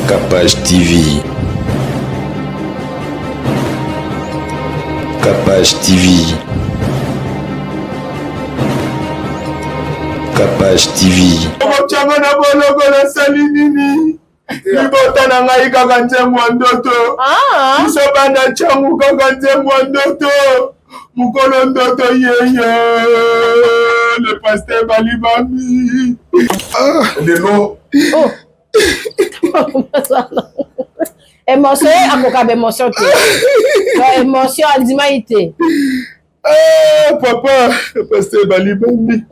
Capage TV. Capage TV. Capage TV. Chama na boloko na salinini. Libota na ngai kaka nzembo ya ndoto. Biso bana changu kaka nzembo ya ndoto. Mukolo ndoto yeye. Le pasteur Balibami. Lelo. Oh. Émotion, akoka émotion te. Émotion andimaité. Papa, pasteur Balibami.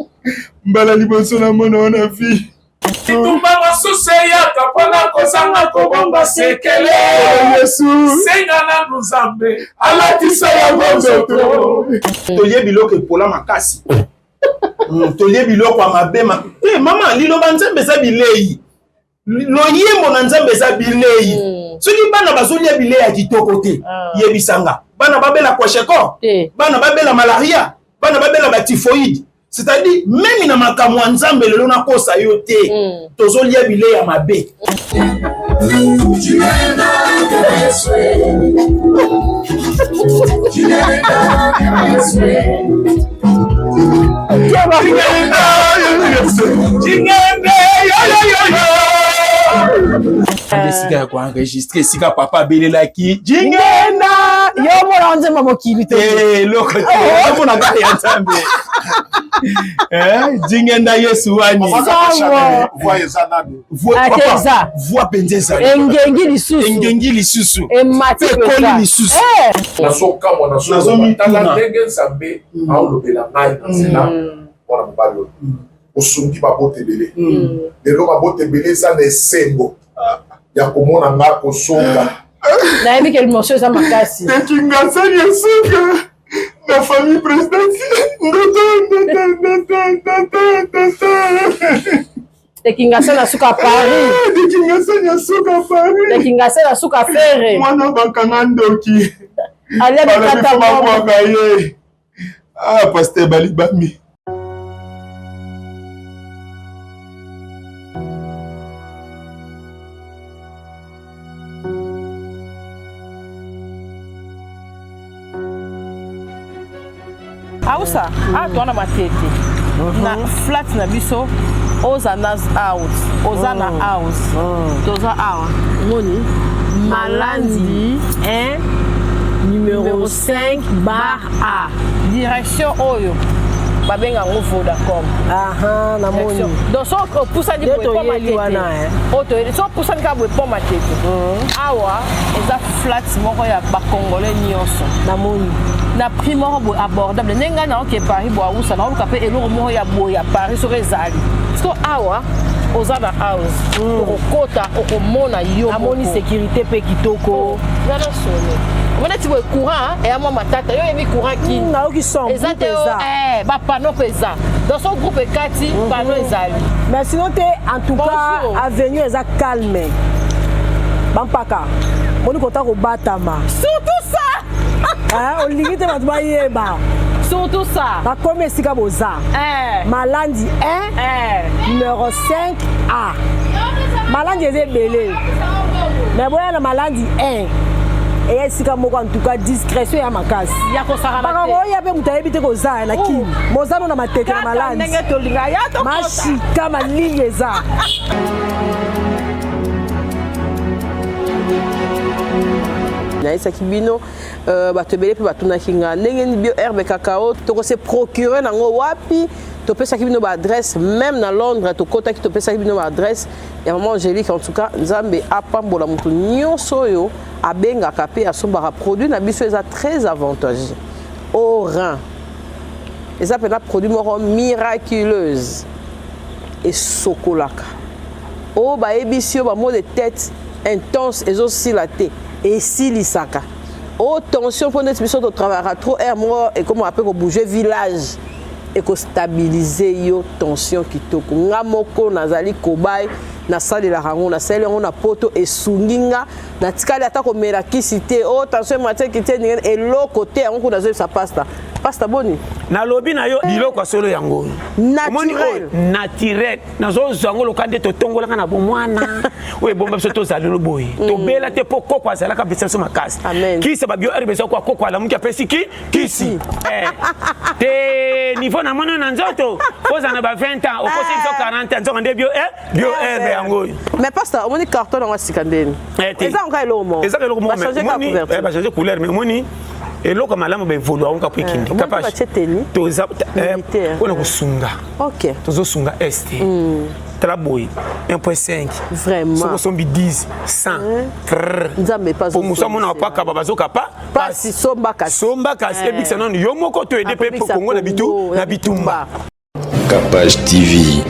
Mbala liboso na mona wana fi. Tumba masuse ya kapana kozanga kobomba sekele. Yesu. Senga na nzambe. Alatisa ya bonzoto. Tolie biloko epola makasi. Tolie biloko ya mabema. Mama, liloba nzambe za bilei. Loyembo na nzambe za bilei. Soki bana bazolia bilei ya kitoko te. Yebisanga. Bana babela kwasheko. Bana babela malaria. Bana babela batifoïde. C'est-à-dire, même dans ma kamwa nzambe lelo na kosa yo te. Tozolia bilei ya mabe. Sika ya kwa enregistrer sika papa belelaki jingena yo mona nzembo mokili te loko mona gari ya nzambe jingena Yesu wani voix benzeza engengi lisusu emate ekoli lisusu nasoka mwana nazo tala ndenge nzambe aolobela ngai na nzela mpona mobali osungi babote ebele lelo babote ebele eza na esengo ya komona nga kosoka nayebi ke émotion eza makasi ekingasani esuka na famille présidentielle ekingasani asuka Paris ekingasani asuka Paris ekingasani asuka Fere mwana bakanga ndoki alebikata mabwaka ye pasteur Balibami. Ausa, tuana matete. Na flat na biso, oza nas out, oza na house. Toza awa. Moni Malandi, numéro 5 bar A. Direction Oyo. Babenga ngo Vodacom. Aha, na moni. Donc so poussa di boy poma tete. Oto, so poussa ka boy poma tete. Awa, eza flat moko ya ba congolais nyonso. Na moni. Na prix moko boy abordable. Nenga na oke Paris bo awusa na oluka pe eloko moko ya boy ya Paris so rezali. Parce que awa oza na house. Okota okomona yo. Na moni sécurité pe kitoko. Ngana sone. On a dit que le courant et à moi ma tata, il y a courant qui na qui sont ba panneau pesa. Dans son groupe Kati, panneau ezali. Mais sinon en tout cas avenue eza calme. Bampaka. Moni kota ko batama. Surtout ça. On limite ba ba yeba. Surtout ça. Ba comme sika boza. Malandi 1 numéro 5A. Malandi est belé. Mais voilà la Malandi 1. Et sika moko en tout cas discrétion ya makasi ya ko sara ba ko ya be mutayebi te ko za na kimi mozano na matete na malandi ndenge to linga ya to mashika malinge za na isa kibino bato belé pe batuna kinga ndenge ni bio herbe cacao to ko se procurer nango wapi to pesa kibino ba adresse même na Londres to kota ki to pesa kibino ba adresse ya maman Angélique en tout cas nzambe apambola mutu nyonso yo abenga kapé asombara produit na biso eza très avantageux au rein eza pena produit moko miraculeuse et sokolaka o ba ebisi yo ba maux de tête intense ezosila te et silisaka o tension pour notre biso to travaillera trop air moko et comme on appelle ko bouger village et ko stabiliser yo tension kitoko nga moko nazali kobai na sali la rango na sali on a poto et sunginga na tikali ata ko mera kisite o tension matin kité et l'autre côté on ko nazo sa pasta boni na lobi na yo biloko solo yango naturel naturel nazo zango lokande to tongola kana bomwana we bomba biso to zali no boy to bela te po koko azala ka besa so makasi kisi ba bio herbe so kwa koko ala muki apesi kisi te niveau na mono na nzoto poza na ba 20 ans au possible 40 ans nzonga nde bio herbe yango mais pasteur on est carton dans sikandeni eza encore le moment eza le moment mais ba changer couleur mais moni et là comme alamu be volo onka po ikindi capable toza on ko sunga OK tozo sunga est traboy 1.5 vraiment soko sombi 10 100 nzambe pas pour muso mona pa ka bazoka pas si somba kasi ebikisa non yo moko to aider pe pour Congo na bitumba Capage TV.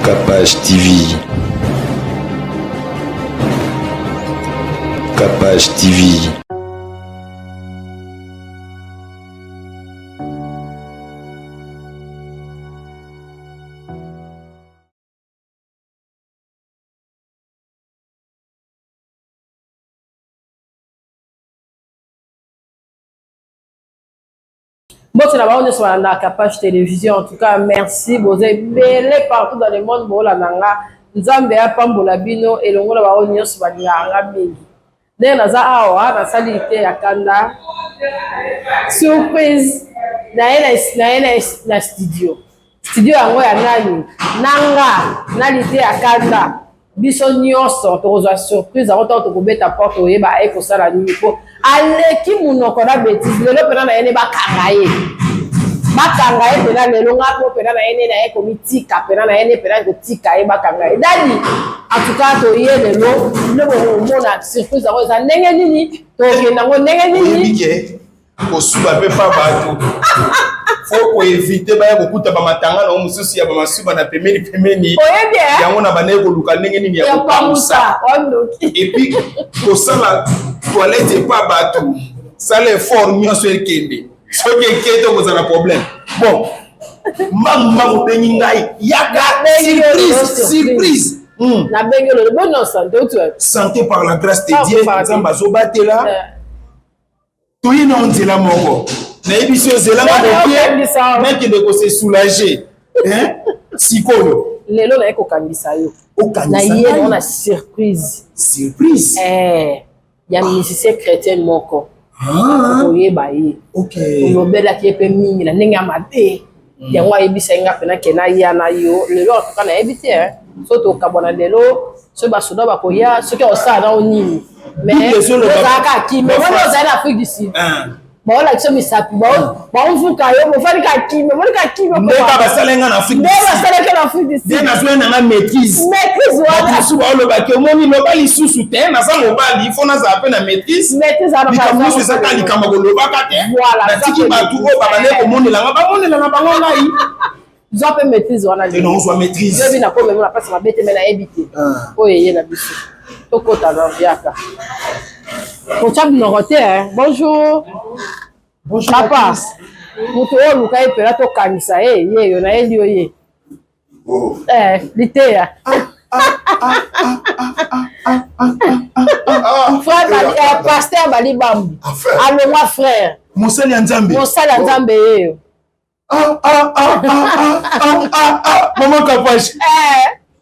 Capage TV. Capage TV. Bon, c'est là-bas, on est sur la Capage Télévision. En tout cas, merci. Vous êtes belé partout dans le monde. Bon, la nanga. Nzambe ya pambola bino et longo la ba onyo so banyanga mingi. Nde na za awa na salite ya kanda. Surprise. Na studio. Studio yango ya nani? Nanga. Nalite ya kanda. Biso nyonso tokozwa surprise avant to kobeta porte oyeba eko sala nini po. Aleki munoko na bêtise lelo pena na yene bakanga ye. Bakanga ye pena lelo ngapo pena na yene na eko mitika pena na yene pena ko tika ye bakanga ye. Dadi en tout cas to ye lelo lebo mona surprise avant ça ndenge nini to kenda ngo ndenge nini ko suba pe pa bato. Faut éviter ba ko kuta ba matanga na mususu ya ba masuba na pemeni yango na bana ko luka ndenge nini ya ko pamusa et puis ko sala toilette pas bato ça les forme nyonso ekende so ke to ko za problème bon mama bengi ngai yaka surprise na bengelo bonne santé par la grâce de Dieu nzamba zo batela toyina onzela moko na ebiso zela moko mec de ko se soulager sikoyo lelo na eko kangisa yo na ye na surprise ya musicien chrétien moko oyeba ye olobela ki pe mingi na ndenge ya mabe yango ayebisa nga pena kena ya na yo lelo atoka na yebi te so tokabwana lelo so basoda bakoya soki osala na onini mais ozalaka kime wana ozali na Afrique du Sud baolakisa misapi baomvuka yo bofanika kime bonika kime ndeka basalenga na Afrique du Sud nazwi nanga maîtrise wana su baolobaki omoni loba lisusu te naza mobali ifo nazala mpe na maîtrise likambo ezaka likambo kolobaka te natiki bato oyo babande komonelanga bamonelanga bango ngai zwa mpe maîtrise wana ozwa maîtrise yobi nakomemo na mpasi mabe te me nayebi te oyo eye na biso tokota na viaka kotia binoko te bonjour papa moto oyo luka ye mpela tokangisa ye yeyo nayeli yo ye liteya frère pasteur bali bambu alongwa frère mosali ya nzambe yeyo maman Capage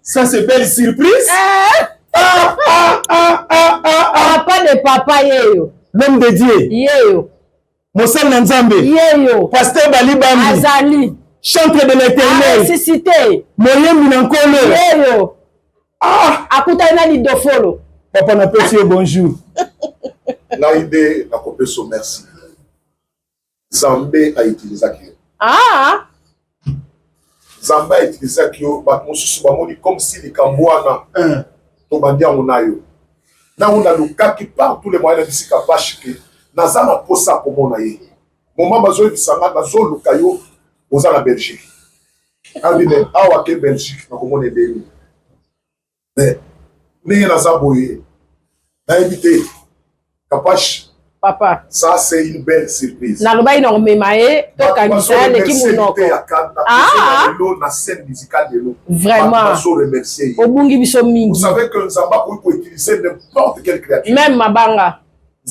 ça c'est belle surprise papa de papa yeyo l'homme de Dieu yeyo mosali na nzambe yeyo pasteur bali bambu azali chantre de l'éternel ressuscité moyembi na nkolo yeyo akutani na lidofolo papa napesi yo bonjour ngai nde nakopesa merci Nzambe autilisaki yo Nzambe autilisaki yo bato mosusu bamoni comme si likambo wana tobandi yango na yo nango nalukaki par tous les moyens na bisika Capage ke naza na posa komona ye moma bazoyebisa nga nazoluka yo oza na Belgique abine awa ke Belgique nakomona ebeni mais ndenge naza boye nayebi te Capage papa ça c'est une belle surprise naloba inomema ye tokangisa ya leki munoko na scène musicale de l'eau vraiment obungi biso mingi vous savez que Nzamba peut utiliser n'importe quelle créature même mabanga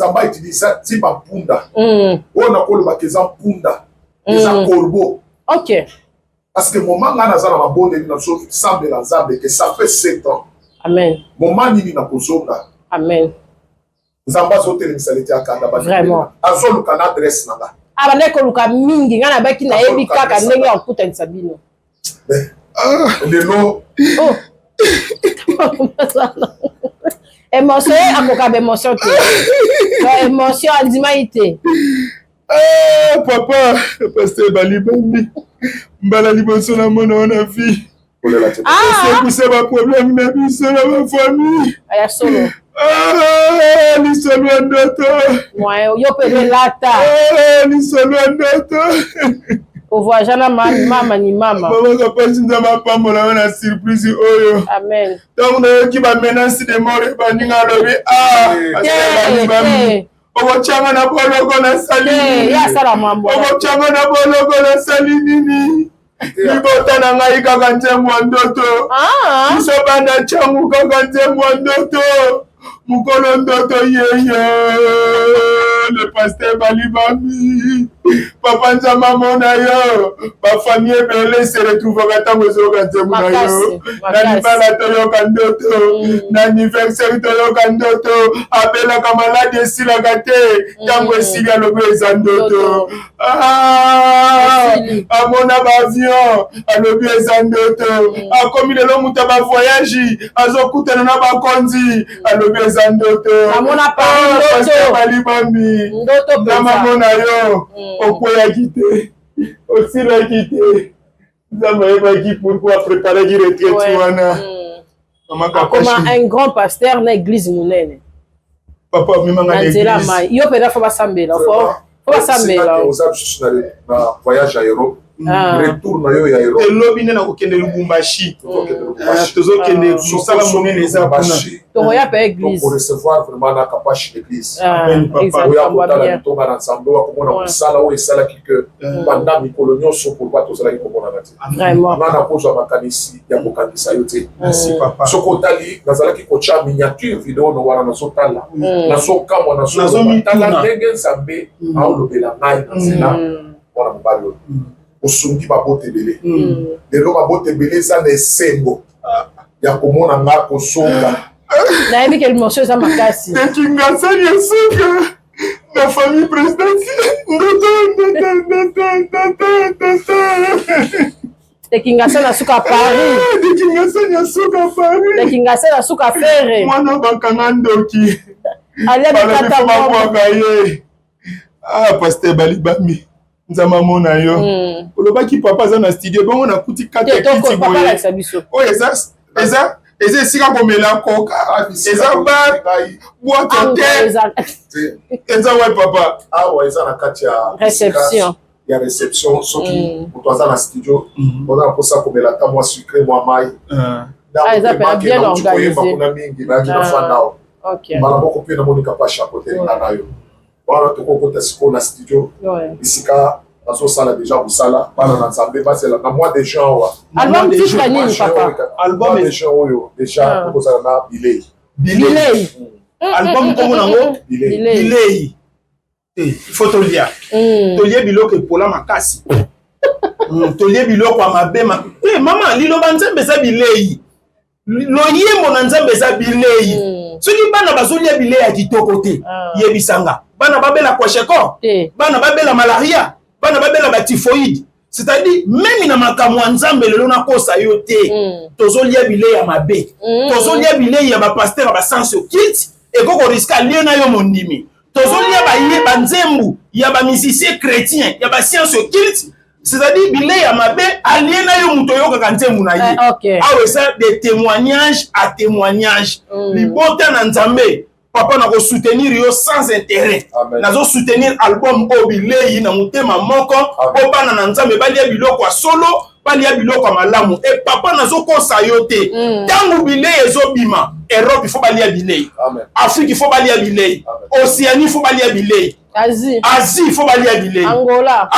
Zamba utilise ti ba punda. On a kolo ba keza punda. Keza corbeau. OK. Parce que moment nga nazana mabonde ni na so semble la Zamba que ça fait 7 ans. Amen. Moment ni na kozonga. Amen. Zamba zote ni misalite akanda ba. Vraiment. Azolu kana adresse nanga. Abane ko luka mingi nga na baki na yebi kaka ndenge ya kutanisa bino. Lelo. Oh. Émotion akoka émotion te. Émotion andimaité. Ah papa, pasteur Balibambi. Mbala liboso na mona ona fi. C'est pour ça ma problème na biso na ma famille. Aya solo. Ah, ni solo ndoto. Moi yo pele lata. Ah, ni solo ndoto. Au voyage na mama ni mama. Mama kapasi nzama pambola wana surprise oyo. Amen. Donc na ki ba menace de mort ba ninga lobi Balibambi. Ogo changa na boloko na salini. Ya sala mambo. Ogo changa na boloko na salini. Libota na ngai kaka nzembo ndoto. Biso bana changu kaka nzembo ndoto. Mukolo ndoto yeye. Le pasteur Balibambi. Papa nzama mona yo. Ba famille belle se retrouve katango ezoka nzembo na yo. Na libala toyoka ndoto. Na anniversaire toyoka ndoto. Abela ka malade esilaka te. Tango esili alobi eza ndoto. Amona ba avion. Alobi eza ndoto. Akomi lelo muta ba voyage. Azokutana na bakonzi. Alobi eza ndoto. Amona pa ndoto. Balibambi. Ndoto na mamona yo. Okoyaki te. Osilaki te. Nzambe ayebaki pourquoi préparer ki retraite wana. Comme un grand pasteur na église monene. Papa mimanga l'église. Yo peda faut basambela. Faut basambela. Na voyage à Europe. Retour na yo ya Europe. Elobi nena kokende Lubumbashi. Tozokende mosala monene eza kuna. Tokoya pa église. Pour recevoir vraiment na kapashi l'église. Exactement bien. Toba na nsambo wa komona mosala o esala kike pendant mikolo nyonso pour pas tozala komona ngati. Vraiment. Na kozwa makanisi ya kokanisa yo te. Merci papa. Soko tali nazala ki kocha miniature vidéo no wana na sotala. Na sokamwa na sotala. Tala ndenge nzambe aolobela ngai na nzela. Wana mobalo. Osungi babote belé. Lelo babote belé eza na esengo ya komona nga kosonga. Nayebi ke émotion eza makasi. Tekingasani ya suka na famille présidentielle. Tekingasani ya suka Paris. Tekingasani ya suka Paris. Tekingasani ya suka Ferre. Mwana bakanga ndoki. Aliya bikata mwaka ye. Ah, pasteur Balibambi. Nzama mona yo. Olobaki papa za na studio bongo na kuti kata kiti boye. Oh eza esika komela koka. Eza ba boîte te. Eza wa papa. Ah ouais, eza na kati ya réception. Ya réception soki otoza na studio. On a posa komela ta moi sucré moi mai. Eza bien organisé. Bakuna mingi na kina fandao. OK. Bala boko pe na monika pa chapeauté na yo. Voilà, tu comprends ce qu'on a studio. Ici, quand on sala déjà au sala, pas dans l'ensemble, c'est là. Dans moi des gens, album titre nini papa? Album des gens, déjà, pour ça na billet. Billet. Album comme on a billet. Il faut te lire. Te lire biloko pour la makasi. Te lire biloko amabe ma. Eh maman, lilo banzembe za billet. Loyembo na nzambe za bilei. Soki bana bazolia bilei ya kitoko te. Yebisanga. Bana babela kwasheko. Bana babela malaria. Bana babela ba typhoïde. C'est-à-dire même na makamwa nzambe lelo na kosa yo te. Tozolia bilei ya mabe. Tozolia bilei ya ba pasteur ba sens occulte et koko riska lien na yo mondimi. Tozolia ba yé ba nzembu ya ba musicien chrétien, ya ba science occulte. C'est-à-dire bilei ya mabe aliena yo muto yo kaka nzembu na ye. Awe ça des témoignages à témoignages. Libota na nzambe papa na ko soutenir yo sans intérêt. Nazo soutenir album o bilei na mutema moko o bana na nzambe balia biloko ya solo balia biloko ya malamu et papa nazo kosa yo te. Tangu bilei ezobima Europe il faut balia bilei. Afrique il faut balia bilei. Océanie il faut balia bilei. Asie il faut balia bilei. Angola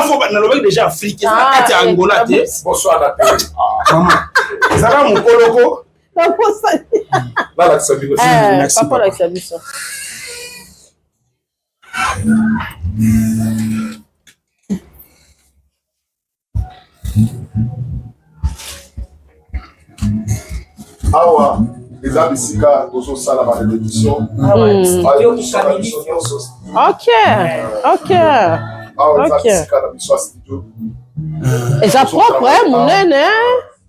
faut na lobe déjà Afrique na kati ya Angola te. Bonsoir la télé. Maman. Zara mukoloko. Papa la sabiso. Awa, les abisika, nous ça la répétition. Ok. Et ça propre, hein, mon nene.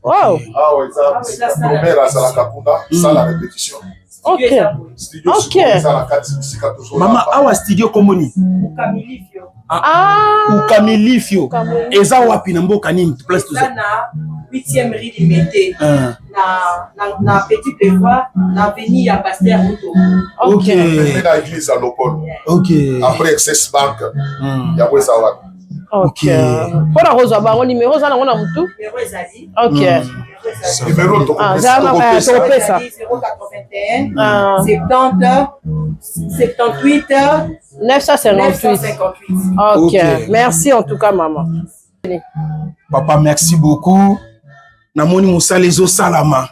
Wow. Ça la répétition. Ok. Maman, awa studio komoni. Ukamilifyo. Eza wapi na mboka nini? Place tout ça. Na 8e rue Limité. Na petit pleuvoir, na avenue ya Pasteur Moto. Ok. Na église à Lopol. Ok. Après Access Bank. Ya weza wapi. Ok. Pour la rose, on numéro ça, on a tout. Numéro ezali. Ok. Numéro to ça 081 70 78 958. Ok. Merci en tout cas, maman. Papa, merci beaucoup. Namoni musala ezo salama.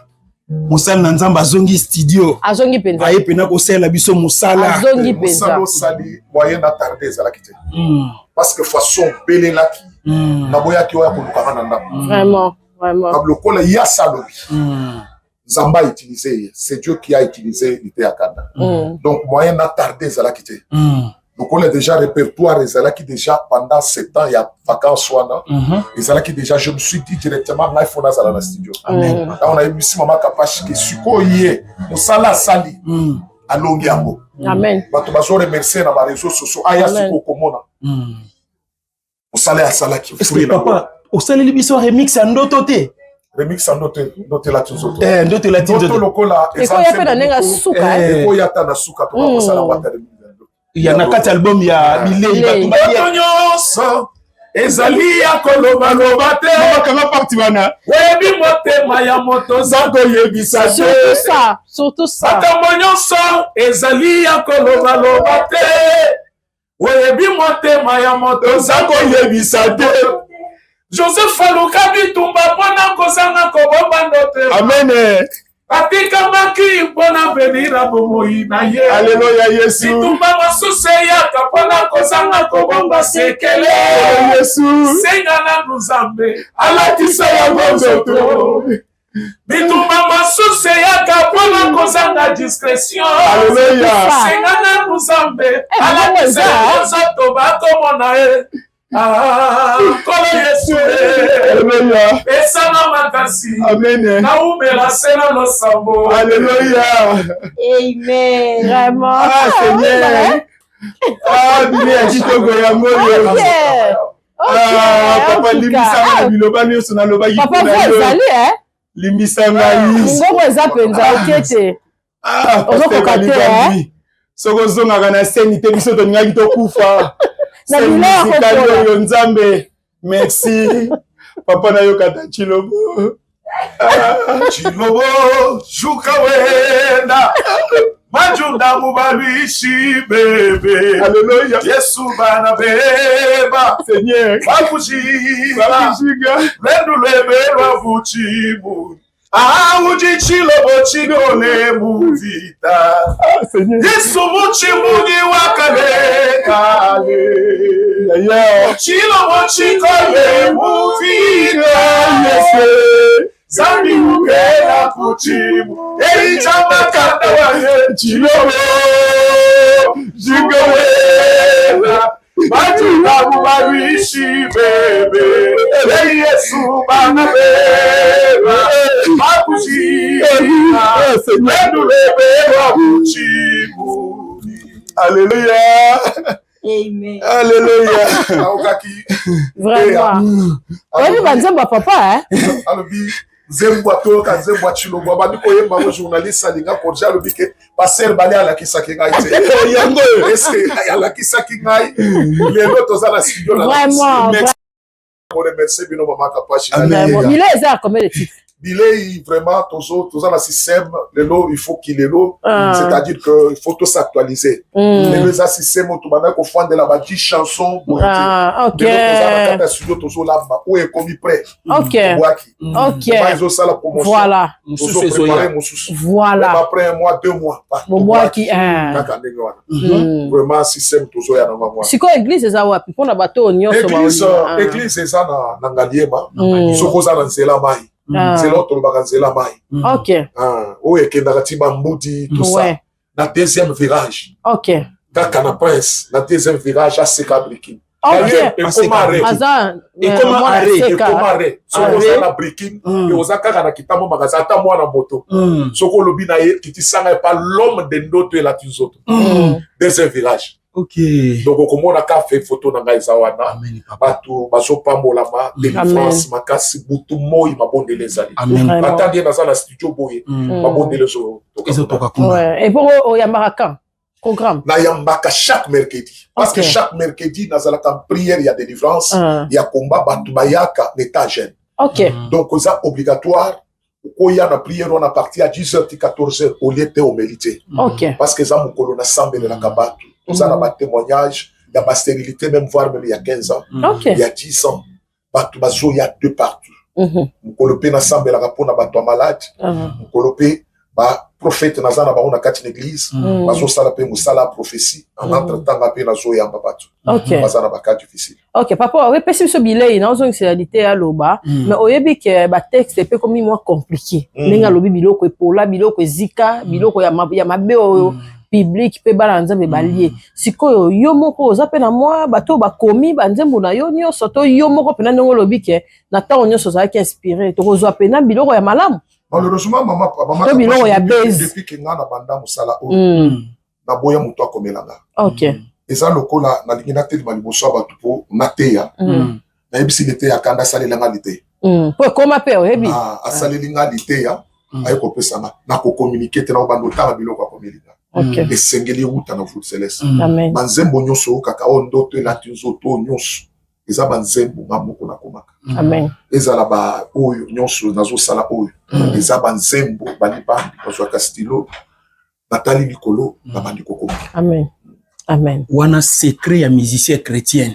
Musala na nzamba zongi studio. Azongi penza. Aye pena ko sala biso musala. Azongi penza. Musala sali moyen d'attardé za la kité. Parce que façon belé la ki. Na boya ki oya ko lukana na Vraiment, vraiment. Kablo kola ya salobi. Zamba a utilisé, c'est Dieu qui a utilisé l'idée à Kanda. Donc moyen d'attardé za la kité. Donc on a déjà répertoire et ça qui déjà pendant 7 ans il y a vacances soana et ça qui déjà je me suis dit directement l'iPhone à la studio. Amen. Là on a eu ici maman Kapashi qui suko yé musala sali à Longiambo. Amen. Bato bazo remercier na ba réseaux sociaux aya suko komona. Musala sala qui est-ce papa au salé biso remix à ndototé. Remix en note la tuzoto. Ndoto la tuzoto. Ndoto lokola et quoi y a fait dans nenga suka et quoi y a ta na suka to ba sala wata de il y a na kati album ya Bilei batumba nyonso ezali ya koloba loba te kama parti wana webi motema ya moto zango yebisa te surtout ça batombo nyonso ezali ya koloba loba te webi motema ya moto zango yebisa te Joseph Faluka bitumba pona kozanga kobomba ndote amen Atika maki mpona venira bomoi na ye. Alléluia Yesu. Bitumba masuse ya kapona kozanga kobomba sekele. Yesu. Senga na nuzambe. Alatisa ya bonzoto. Bitumba masuse ya kapona kozanga discrétion. Alléluia. Senga na nuzambe. Alatisa ya bonzoto bako mona e. Kolo Yesu Alléluia. Esana makasi. Amen. Na umela sena no sabo. Alléluia. Amen. Vraiment. Ah Seigneur. Ah Bilei kitoko ya moyo. Papa limbisa na biloba nyonso na loba papa ezali limbisa ngai. Ngoko eza penza okete. Ozokoka te soko zongaka na scène te biso toningaki tokufa. Na biloko yo Nzambe. Merci. Papa na yo kata Chilobo. Chilobo shuka wenda. Majunda mubabishi bebe. Alléluia. Yesu bana beba. Seigneur. Bakushiga. Lendu lebe wavuchibu. Uji Chilobo chigole muvita. Yesu muchimugi wakale kale. Chilobo chigole muvita. Zambi ugela kuchimu. Eri chama kanda wahe Chilobo chigole. Majuna mubabishi bebe. Yesu bana beba. Alléluia. Amen. Alléluia. Vraiment. Oui, banzamba papa Alobi zembwa toka zembwa Chilobo bandi koyemba mo journaliste alinga koja alobi ke passer bale ala kisaki ngai te. Yango est-ce ala kisaki ngai lelo tozala studio la. Vraiment. On remercie bino mama Kapashi. Bilei eza combien de titres? Bilei, vraiment, tous un système, le lot, il faut qu'il est lot. C'est-à-dire qu'il faut tout s'actualiser. Le système, tout le monde, qu'on fait de la 10 chansons. Ok. Le studio, toujours là, où est commis prêt. Ok. Voilà. Voilà. Après un mois, 2 mois. Vraiment, système, toujours là. Si quoi, église, c'est ça, wapi? Pour la bateau, église, c'est ça, dans Ngaliema. Sokoza, dans Zela Mai. C'est l'autre Baganzela Mai. Ok. Où est Kendagati Bamboudi, tout ça. Dans deuxième virage. Ok. Dans Canapes, dans deuxième virage, à Sekabrikin. Ok. Et comment arrêter? Sokoza na Brikin. Et aux Akara na Kitamo Magazata, moi na moto. Soko Lobina, qui t'y pas l'homme de notre et la tuzoto. Deuxième virage. Ok. Donc, comme on a fait photo dans Gaïzawana, Batou, Bazopa Molama, délivrance, Makasi, Boutou Moi, ma bonne les alliés. Attendez dans la studio Boye, ma bonne les autres. Et pour Yamarakan, programme. Na Yambaka chaque mercredi. Parce que chaque mercredi, dans la prière, il y a délivrance, il y a combat, Batou Bayaka, l'état jeune. Ok. Donc, c'est obligatoire. Quand il y a la prière, on a parti à 10h, 14h, au lieu de au mérité. Ok. Parce que ça, mon colonne a semblé de la cabane. Tout ça, on a témoignage. Il y a ma stérilité, même voire même il y a 15 ans. Okay. Il y a 10 ans. Il y a 2 partout. Mon colopé n'a semblé la rapport n'a pas malade. Mon colopé, prophète n'a pas on a quatre une église. Bazo salapé moussala prophétie. En entre-temps, on a pu nazo yamba batu. Ok. Bazo n'a pas cas difficile. Ok, papa, oui, parce que ce billet, il a une sexualité à l'oba, mais au début que le texte est peu comme moins compliqué. Nenga lobi biloko epola, biloko zika, biloko ya mabe public pe balanza me balier. Sikoyo yo moko ozape na moi bato ba komi banzembo na yo nyonso to yo moko pena ndongo lobi ke na tawo nyonso za ki inspiré to kozwa pena biloko ya malamu. Malheureusement maman to biloko ya base depuis que ngana banda musala o na boya muto akomelanga. OK. Eza lokola na lingina te maliboso bato po na teya. Na ebisi lete ya kanda salela lite. Po koma pe o hebi. Asalela lite ya ayeko pesanga na ko communiquer te na bando ta biloko akomelinga. Okay. Et sengeli uta na foot celeste. Amen. Banzembo nyonso kaka ondo to la tunzoto nyonso. Eza banzembo ngamoko na komaka. Amen. Eza la ba oyo nyonso nazo sala oyo. Eza banzembo balipa kwa Castillo. Nathalie Nicolo na bandiko komaka. Amen. Amen. Wana secret ya musicien chrétien.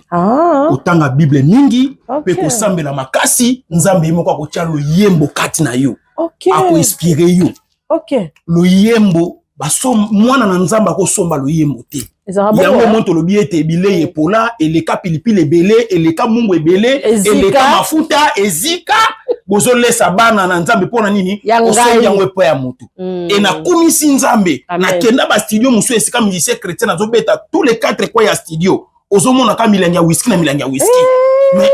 Otanga Bible mingi pe ko sambela makasi nzambe imoko ko tialo yembo kati na yo. Okay. Ako inspire yo. Okay. Lo yembo baso mwana na nzamba ko somba lo yembo te. Yango monto lo biete bilei epola eleka pilipili ebele eleka mungu ebele eleka mafuta ezika bozo lesa bana na nzambe pona nini osombi yango epo ya mutu et na kumisi nzambe na kenda ba studio musu esika musicien chrétien na zo beta tous les 4 kwa ya studio ozo mona ka milanga ya whisky na milanga ya whisky mais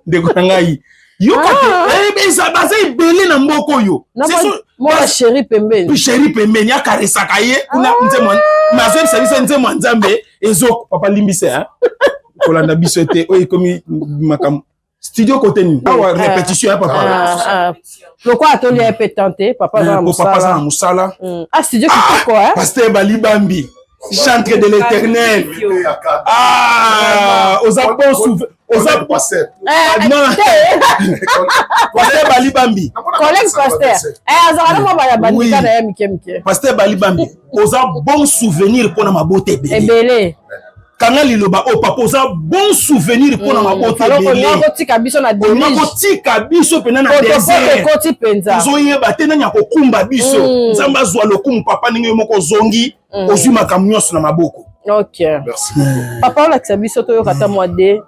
de konangai yo kate eza bazai belé na mboko yo moi chéri pembeni chéri pembeni akaresaka ye kuna nzemwa mazo service nzemwa nzambe ezoko papa limbise hein kolanda biso te oyi komi makam studio côté ni awa répétition ya papa pourquoi atoli a pétanté papa dans musala studio kitoko hein pasteur Balibambi chantre de l'éternel aux apôtres pasteur Balibambi collègue pasteur azala mo ba bandika na mike pasteur Balibambi oza bon souvenir pour na mabote ebele kanga liloba o papa oza bon souvenir pour na mabote ebele on tika biso na delige on tika biso pena na désert koti penza ozoyeba te nanya kokumba biso nzamba zwa lokumu papa ningi moko zongi ozwi makambo nyonso na maboko. OK. Merci. Papa on akisa biso to yokata mwa de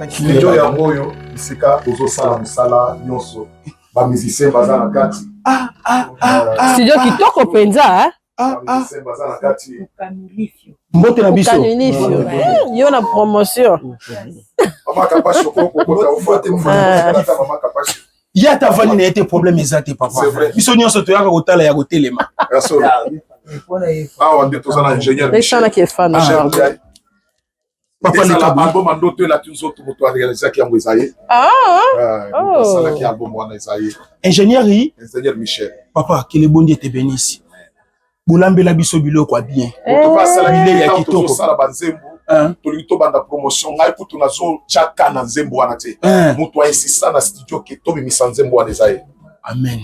studio ya moyo isika tozo sala musala nyonso ba musicien baza na kati studio kitoko penza musicien baza na kati mbote na biso yo na promotion mama kapashi ko ufate mama kapashi ya ta vani na ete problème ezate papa biso nyonso to yaka kotala ya kotelema on dit tous un ingénieur Michel qui est fan papa le album andoto la tunzo to moto réaliser qui yango esaye ça là qui album wana esaye ingénieur Michel papa que le bon Dieu te bénisse bolambela biso biloko bien to va sala ile ya kitoko sala banzembo tolingi tobanda promotion ngai kutu nazotyaka na nzembo wana te moto ainsista na studio ke tobimisa nzembo wana eza ye. Amen.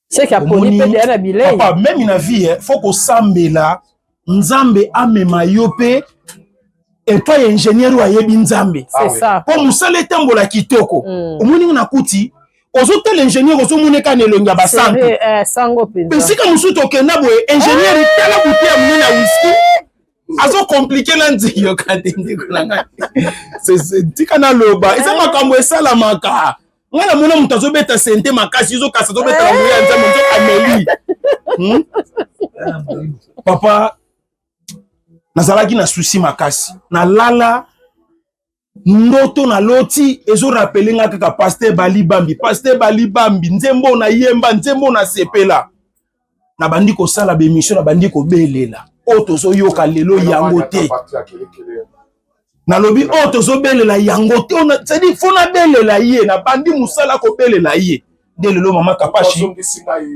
C'est qu'il y a poli pe derrière bilei. Papa, même na vie, faut qu'on sambela nzambe amema yope et pas ingénieur wa yebi nzambe. C'est ça. Pour musale tambola kitoko. Omoni na kuti, ozote l'ingénieur ozomone ka nelonga ba sango. Sango penza. Mais si ka musuto kenda boye ingénieur tala buti ya muna whisky. Azo compliqué la ndio katende kolanga. C'est tikana loba. Eza makambo esala maka. Ngala mona mutu azobeta sente makasi ezokasa azobeta na moya nzambe nzo ameli. Papa nazalaki na souci makasi na lala ndoto na loti ezo rappeler nga kaka pasteur Bali Bambi nzembo na yemba nzembo na sepela na bandi ko sala be mission na bandi ko belela oto zo yoka lelo yango te. Na lobi oto zo belela yango te on c'est dit fona belela ye na bandi musala ko belela ye de lelo mama kapashi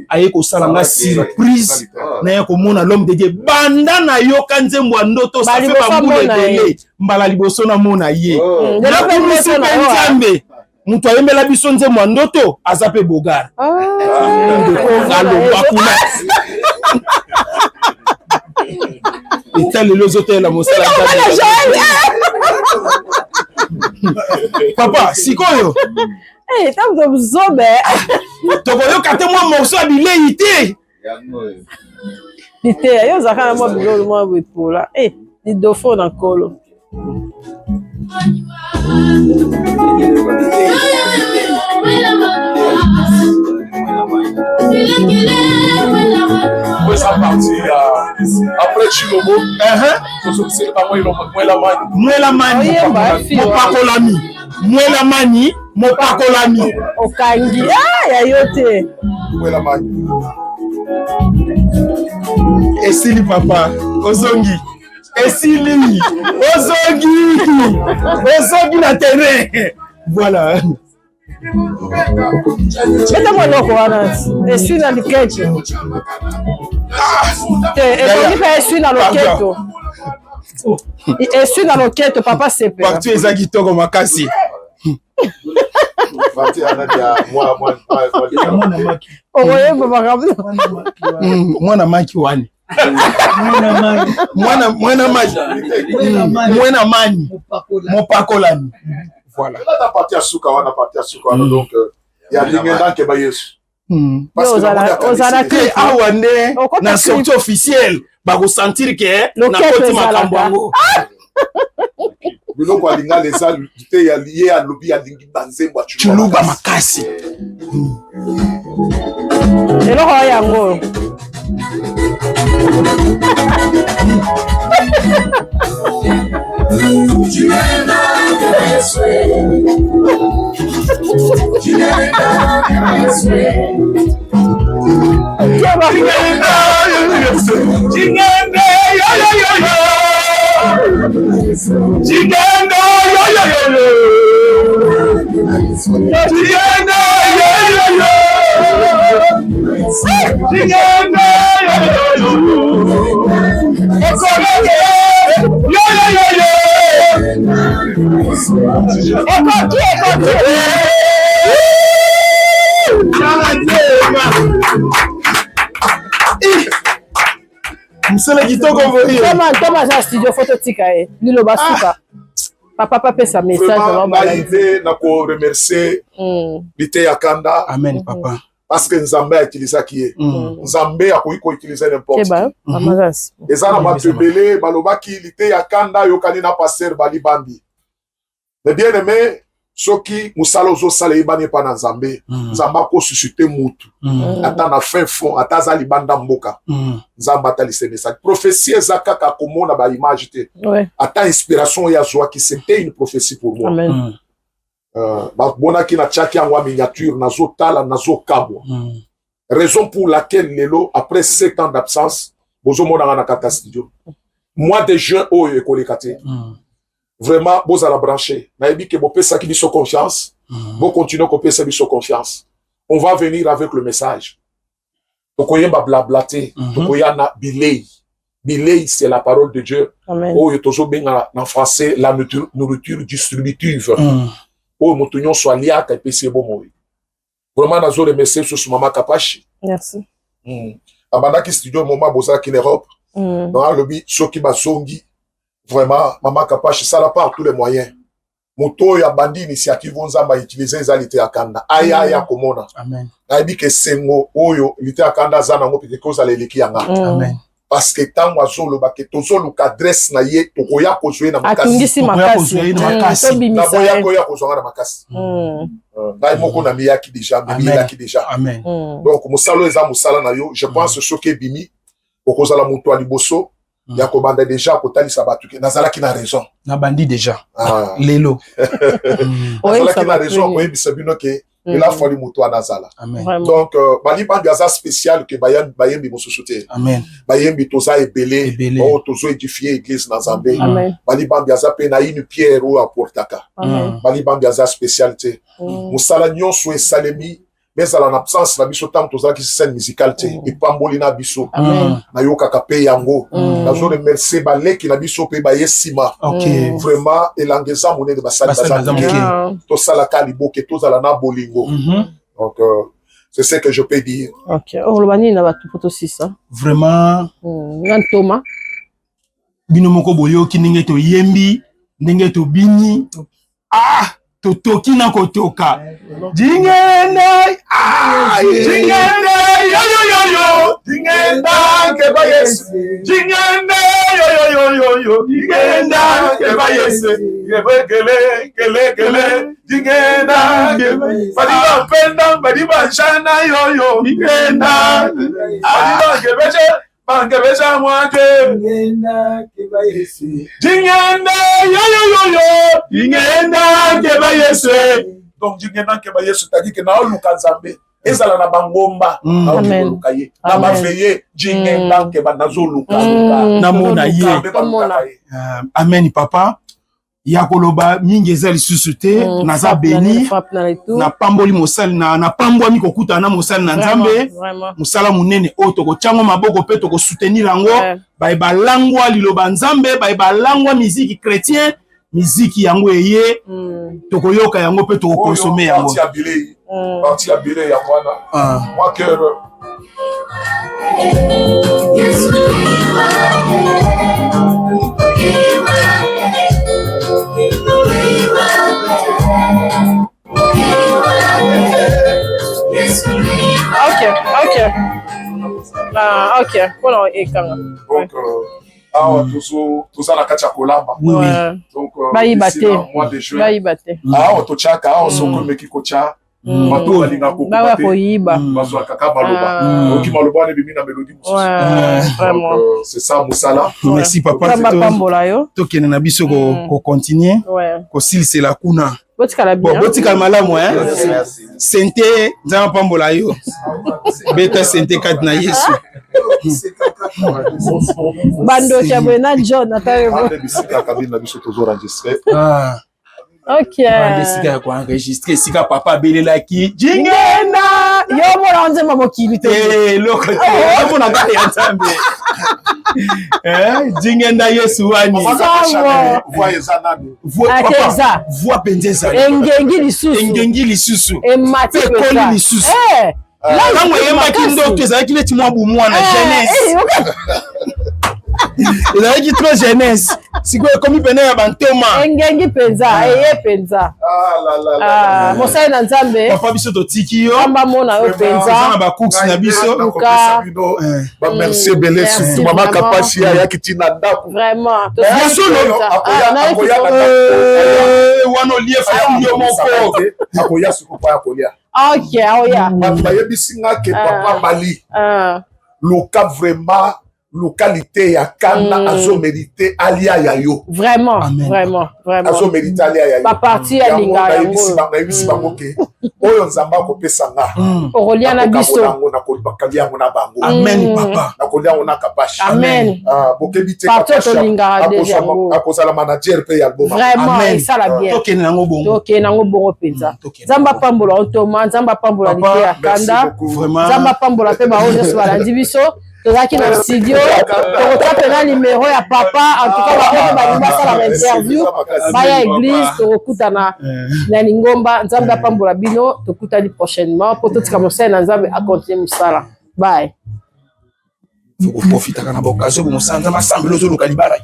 aye ko sala nga surprise na ye ko mona l'homme de Dieu banda na yoka nzembo ndoto ça fait ba mbule bele mbala liboso na mona ye na ko musu nzambe mutu ayembela biso nzembo ndoto azape bogar ngalo bakuna Itali les hôtels à Mosala. Papa, sikoyo. Eh, t'as de zobe. Tokoyo kate moi morceau abilé ité. Ité, yo zakana moi bilo moi bipola. Eh, ni dofo na kolo. Ça parti après Chilobo c'est pas Mwela mani okangi ya yote Mwela mani esili papa ozongi esili ozongi na terrain voilà. Mettez-moi l'eau, je suis dans le quête. Je suis dans le quête. Je suis dans le quête, papa, c'est peur. Partout, les agiteurs comme Makasi. Mwana maki wani. Mwana mani. Mopakolani. Voilà. Là, t'as parti à Souka, on a parti à Souka, donc il y a des gens qui sont Yesu. Parce que na sortie officielle, ba ko sentir que na koti makambo. Bilo kwa linga les salles, tu es lié à lobby à lingi banzembo chuluba makasi. Elo ho yango. Msele kitoko voye. Thomas à studio phototique Lilo Basuka. Papa pape sa message vraiment idée na ko remercier Lité Yakanda. Amen papa. Parce que Nzambe a utilisé qui est. Nzambe a ko utiliser n'importe qui. Et ça na batebele balobaki Lité Yakanda yokani na pasteur Bali Bambi. Mais bien aimé soki musala ozo sala ibani pa na Nzambe. Nzamba ko susciter mutu. Ata na fin fond ata za libanda mboka. Nzamba ta lise message. Prophétie ezaka ka komona ba image te. Ata inspiration ya joie qui c'était une prophétie pour moi. Amen. Bona ki na tchaki en miniature nazo tala nazo kabwa. Raison pour laquelle lelo après 7 ans d'absence bozo mona na kata studio. Mois de juin o ekolekate. Vraiment boz à la brancher. Na ebi ke bo pesa ki biso confiance. Bo continuer ko pesa biso confiance. On va venir avec le message. Donc on y a blablaté, donc on y a na bilei. Bilei, c'est la parole de Dieu. Amen. Oh, il y a en français, la nourriture distributive. Oh, mon soit lié à c'est bon. Vraiment, nous avons remercié sur ce moment Kapashi. Merci. Abanda qui studio moment bosa qui l'Europe. Dans le lobby, ceux qui basongi. Vraiment, Maman Kapashi, ça n'a pas tous les moyens. Moto ya bandi initiative onzamba utiliser za lite akanda. Aya ya komona. Amen. Naibi ke sengo oyo lite akanda za nango pete koza leleki yanga. Amen. Parce que tango azolo ba ke tozolo ka dress na ye tokoya kozwe na makasi. Atungisi makasi. Na boya koya kozwa na makasi. Ngai moko na miyaki déjà, miyaki déjà. Amen. Donc musalo eza musala na yo, je pense ce que bimi okozala muto aliboso. Ya komanda déjà kotalisa batu ke nazalaki na raison. Na bandi déjà. Lelo. Nazalaki na raison ko yebisa bino ke il a fallu muto anazala. Amen. Donc bali bandi aza spécial ke bayembi mosusuté. Amen. Bayembi toza ebele, o tozo édifier église na Nzambe. Bali bandi aza pe na une pierre ou apportaka. Bali bandi aza spécialité. Musala nyonso esalemi mais à l'absence la biso tam toza ki scène musicale et pamboli na biso na yoka kape yango na zo remercier baleki na biso pe ba yesima vraiment elangeza moné de basali bazali to sala kaliboke to zala na bolingo donc c'est ce que je peux dire. OK on le bani na ba tout 6 vraiment nan Thomas bino moko boyo ki ndenge to yembi ndenge to bini totoki na kotoka jingenda jingenda yo jingenda ke ba Yesu jingenda yo jingenda ke ba Yesu kele jingenda badiba penda badiba shana yo jingenda badiba kebeje Bangebeza mwake Jingenda keba Yesu Jingenda yo Jingenda keba Yesu. Donc Jingenda keba Yesu tadi ke na oluka Nzambe ezala na bangomba na oluka ye na baveye Jingenda keba nazoluka na mona ye. Amen papa. Yakoloba mingi ezali susute naza beni na pamboli mosali na pambwa mi kokuta na mosali na Nzambe musala munene oto ko chango maboko pe to ko soutenir yango ba langwa liloba Nzambe ba langwa musique chrétien musique yango eye to ko yoka yango pe to ko consommer yango parti abile ya mwana moi cœur OK. Voilà, ekanga. Donc toza na kati ya kolamba. Donc mois de juin. Bayibate. Tochaka sokomeki kocha. Bato balinga kokubate. Bakoyiba. Bazwa kaka maloba. Oki maloba ne bimi na mélodie mosusu. Vraiment. C'est ça musala. Merci papa. Tokene na biso ko continuer. Ko silse la kuna. Botikala bien. Botikala malamu Sente nzama pambola yo. Beta sente kat na Yesu. Bando chabwena John atayebo. Bisika kabina biso tozo enregistrer. OK. Bisika ko enregistrer sika papa belelaki. Jingenda yo mona nze mamokili te. Loko. Mona ngale ya Nzambe. Jingenda Yesu wani. Voix zanadu. Voix pendeza. Engengi lisusu. Emati peza. Lisusu. Tango yembaki ndoto ezalaki neti mwa bomwana jeunesse. Ezalaki trop jeunesse. Sikoyo ekomi pene ya bantoma. Engengi penza, eye penza. Mosali na Nzambe. Papa biso totiki yo. Amba mona yo penza. Na ba cooks na biso. Ba merci belé surtout Maman Kapashi ya kitina ndako. Vraiment. Yesu akoya wano lief yo moko. Akoya sukupa ya kolia. OK, oya. Bayebisi nga ke papa Bali. Loka vraiment localité ya kana azo mérité alia ya yo. Vraiment, vraiment. Azo mérité alia ya yo. Pas parti ya linga yango. Na yebisi bango ke oyo Nzamba ko pesa nga. Okolia na biso. Na ko bakali yango na bango. Amen papa. Na kolia yango na Kapashi. Amen. Bokebite Kapashi. Akozala manager pe ya album. Vraiment, ça la bien. Tokene nango bongo. Tokene nango bongo penza. Nzamba pambola otoma, Nzamba pambola lite ya kanda. Nzamba pambola pe ba oyo so balandi biso. tozalaki na studio tokotia pena numéro ya papa en tout cas bakoki balingi basala ba interview baya église tokokutana na lingomba nzambe apambola bino tokutani prochainement mpo totika mosala na nzambe akontinue mosala bye profitaka na boccasion bomosala nzambe asambela ozoluka libala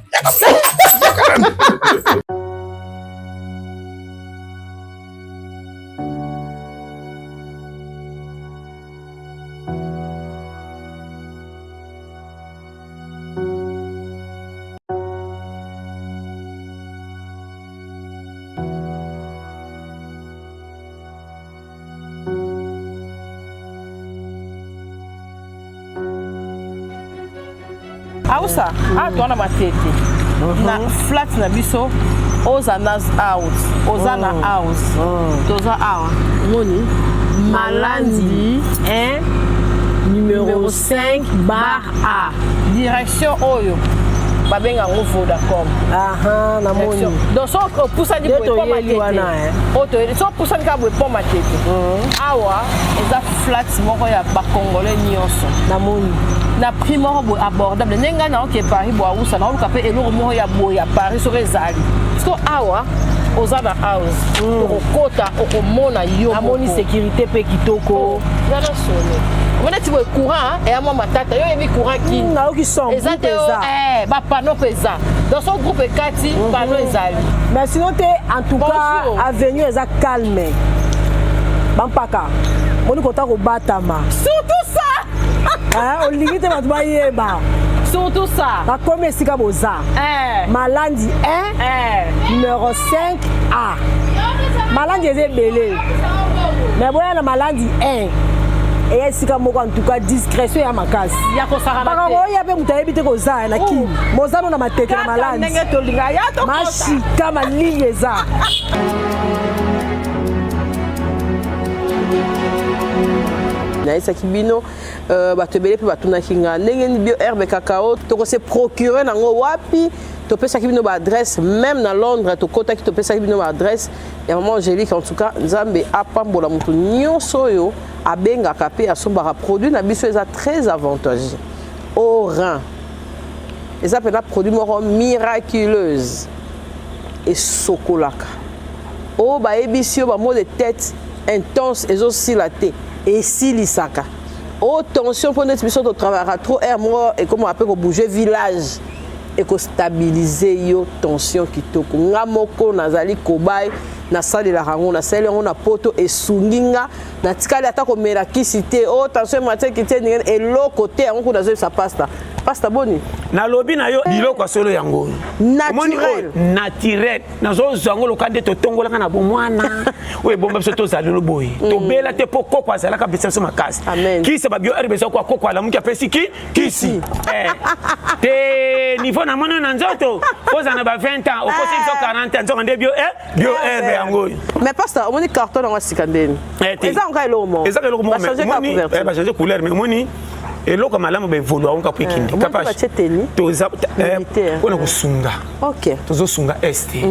Ausa, tona matete. Na flat na biso, oza nas out, oza na house. Toza awa. Moni. Malandi, numéro 5 bar A. Direction Oyo. Babenga ngo Vodacom. Aha, na moni. Donc so poussa di po matete. Oto, so poussa di ka po matete. Awa, eza flat moko ya ba congolais nyonso. Na moni. Na prix moko abordable nenga na oke Paris bo awusa na oluka pe eloko moko ya bo ya Paris so rezali so awa oza na house okota okomona yo amoni sécurité pe kitoko ngana solo on est le courant et à moi matata yo yebi courant ki na oki son ezate ba panneau pesa dans son groupe kati panneau ezali mais sinon te en tout cas avenue eza calme bampaka moni kota ko batama surtout ça olingi te bato bayeba surtout ça bakomi esika boza malandi 1 numéro 5 A malandi eza ebele mais boya na malandi 1 eya esika moko en tout cas discrétion ya makasi baka oya mpe moto ayebi te koza na kini mozano na matete na malandi mashika malili eza naisaki bino bato ebele mpe batunaki nga ndenge nini bio herbe cacao tokose procure nango wapi topesaki bino baadresse même na Londres tokotaki topesaki bino baadresse ya maman Angélique en tout cas nzambe apambola moto nyonso oyo abengaka mpe asombaka produit na biso eza très avantageux au rein eza mpena produit moko miraculeuse esokolaka oyo bayebisi yo bamo de tête intense ezosila te esilisaka o tension pour neti biso totravaillera trop air moko ekoma ape kobouge village ekostabilize yo tension kitoko nga moko nazali kobai nasalelaka yango nasaleli yango na poto esungi nga natikali ata komela kisi te o tension emateki te ndenge eloko te yango kuna nazoyebisa pasta boni nalobi na yo biloko asolo yango naturel nazozwa yango loka nde totongolaka na bomwana oyo ebomba biso tozali no boye tobela te mpo koko azalaka pesa biso makasi kisi babio herbe eza kwa koko alamuki apesi kisi te niveau na mwana na nzoto ozala na ba 20 ans okosi biso 40 ans nzoka nde bio herbe yango oyo mais pasta omoni carton yango asika ndeni eza nka eloko moko eza eloko moko bachange couleur mais omoni eloko malamu baevolu aonka po ekindi toza mpona kosunga tozosunga este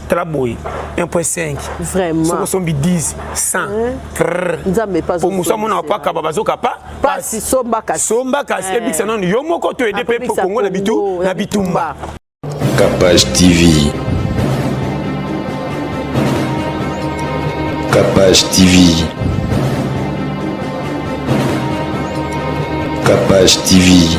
tala boye 1.5 vraiment sombi 10 100 mosu amona apakaba bazokapa pasi somba kasi ebikisa nano yo moko toyede mpe po kongo na bitumba Capage TV. Capage TV. Capage TV.